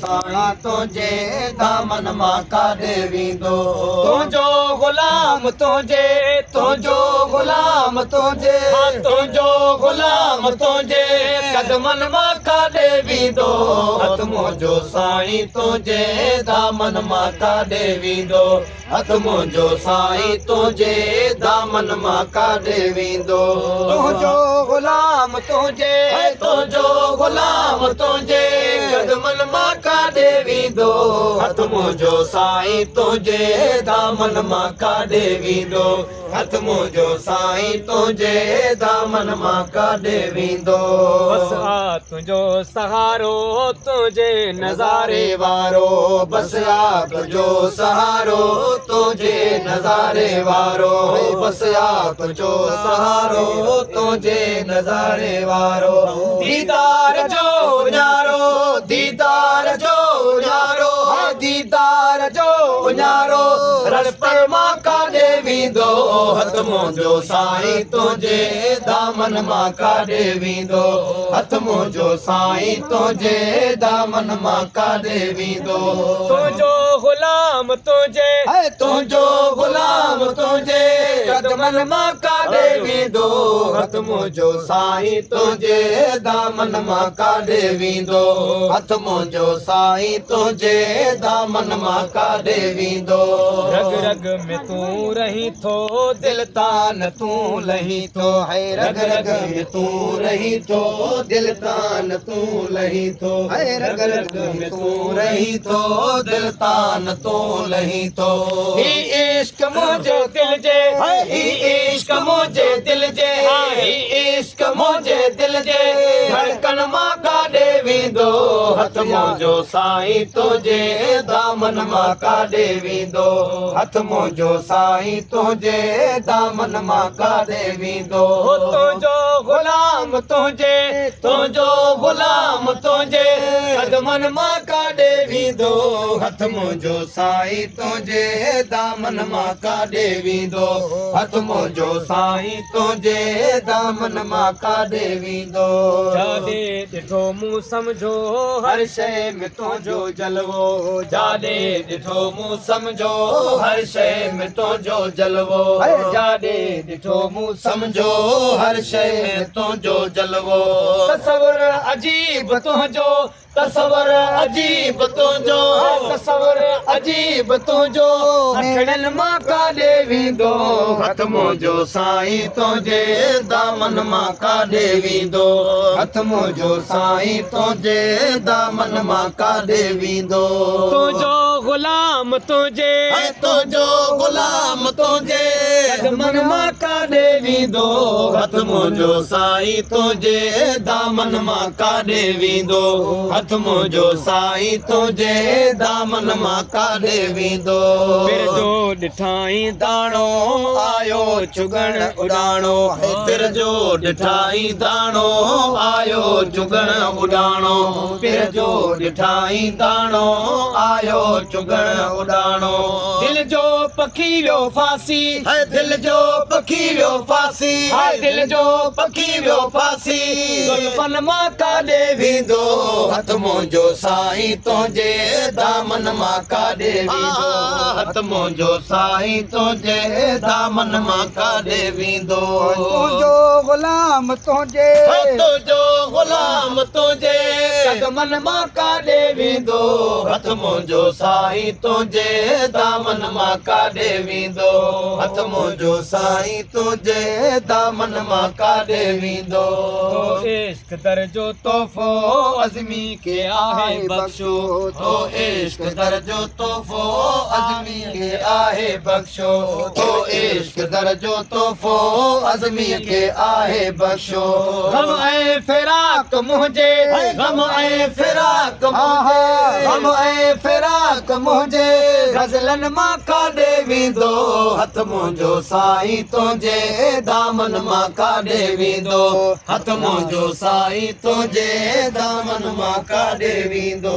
साईं तुझे दामन मां काॾे वेंदो तुंहिंजो ग़ुलाम तुंहिंजे तुंहिंजो ग़ुलाम तुंहिंजे तुंहिंजो ग़ुलाम तुंहिंजे कदमनि मां काॾे वेंदो हथ मुंहिंजो साईं तुंहिंजे दामन मां काॾे वेंदो हथ मुंहिंजो साईं तुंहिंजे दामन मां काॾे वेंदो तुंहिंजो ग़ुलाम तुंहिंजे तुंहिंजो ग़ुलाम तुंहिंजे कदमनि मां काॾे वेंदो हथ मुंहिंजो साईं तुंहिंजे दामन मां काॾे वेंदो हथ मुंहिंजो साईं तुंहिंजे दामन मां काॾे वेंदो बस आ तुंहिंजो सहारो तुंहिंजे नज़ारे वारो बस आ तुंहिंजो सहारो तुंहिंजे नज़ारे वारो बस आ तुंहिंजो सहारो तुंहिंजे नज़ारे वारो दीदार जो न्यारो दीदार जो न्यारो दीदार जो न्यारो रस्ते मां काॾे वेंदो हथ मुंहिंजो साईं तुंहिंजे दामन मां काॾे वेंदो हथ मुंहिंजो साईं तुंहिंजे दामन मां काॾे वेंदो तुंहिंजो ग़ुलाम तुंहिंजे तुंहिंजो ग़ुलाम तुंहिंजे कदमनि मां काॾे वेंदो हथ मुंहिंजो साईं तुंहिंजे दामन मां काॾे वेंदो हथ मुंहिंजो साईं तुंहिंजे दामन मां काॾे वेंदो रग रग में तूं रही थो दिल तान तूं लही थो है रग रग में तूं रही थो दिल तान तूं लही थो है रग रग में तूं रही थो दिल तान तूं लही थो ही इश्क मुंहिंजे दिल जे ही इश्क मुंहिंजे दिल जे ही इश्क मुंहिंजे दिल जे धड़कन मां काॾे वेंदो हथ मुंहिंजो साईं तुंहिंजे दामन मां काॾे वेंदो हथ मुंहिंजो साईं तुंहिंजे दामन मां काॾे वेंदो तुंहिंजो ग़ुलाम तुंहिंजे तुंहिंजो ग़ुलाम तुंहिंजे कदमनि मां काॾे वेंदो हथ मुंहिंजो साईं तुंहिंजे दामन मां काॾे वेंदो हथ मुंहिंजो साईं तुंहिंजे दामन मां काॾे वेंदो जाॾे ॾिठो मूं सम्झो हर शइ में तुंहिंजो जलवो जाॾे ॾिठो मूं सम्झो हर शइ में तुंहिंजो जलवो जाॾे ॾिठो मूं सम्झो हर शइ में तुंहिंजो जलवो तसवर अजीब तुंहिंजो तसवर अजीब तुंहिंजो तसवर अजीब तुंहिंजो अखड़नि मां काॾे वेंदो हथ मुंहिंजो साईं तुंहिंजे दामन मां काॾे वेंदो हथ मुंहिंजो साईं तुंहिंजे दामन मां काॾे वेंदो तुंहिंजो ग़ुलाम तुंहिंजे तुंहिंजो ग़ुलाम तुंहिंजे कदमनि मां काॾे वेंदो हथ मुंहिंजो साईं तुंहिंजे दामन मां काॾे वेंदो हथ मुंहिंजो साईं तुंहिंजे दामन मां काॾे वेंदो फिर जो ॾिठाई दाणो आयो चुगण उॾाणो पिर जो ॾिठाई दाणो आयो चुगण उॾाणो पिर जो ॾिठाई दाणो आयो चुगण उॾाणो दिल जो पखी वियो फासी दिल जो पखी वियो फासी दिल जो पखी वियो फासी जुल्फनि मां काॾे वेंदो हथ मुंहिंजो साईं तुंहिंजे दामन मां काॾे वेंदो हथ मुंहिंजो साईं तुंहिंजे दामन मां काॾे वेंदो तुंहिंजो ग़ुलाम तुंहिंजे तुंहिंजो ग़ुलाम तुंहिंजे कदमनि मां काॾे वेंदो हथ मुंहिंजो साईं तुंहिंजे दामन मां काॾे वेंदो हथ मुंहिंजो साईं तुंहिंजे दामन मां काॾे वेंदो इश्क दर्जो तोहफ़ो अज़मी खे आहे बख़्शो तो इश्क दर्जो तोहफ़ो अज़मी खे आहे बख़्शो तो इश्क दर्जो तोहफ़ो अज़मी खे आहे बख़्शो गम ऐं फिराक मुंहिंजे गम ऐं फिराक मुंहिंजे गम ऐं फिराक मुंहिंजे गज़लनि मां काॾे वेंदो हथ मुंहिंजो साईं तुंहिंजे दामन मां काॾे वेंदो हथ मुंहिंजो साईं तुंहिंजे दामन मां काॾे वेंदो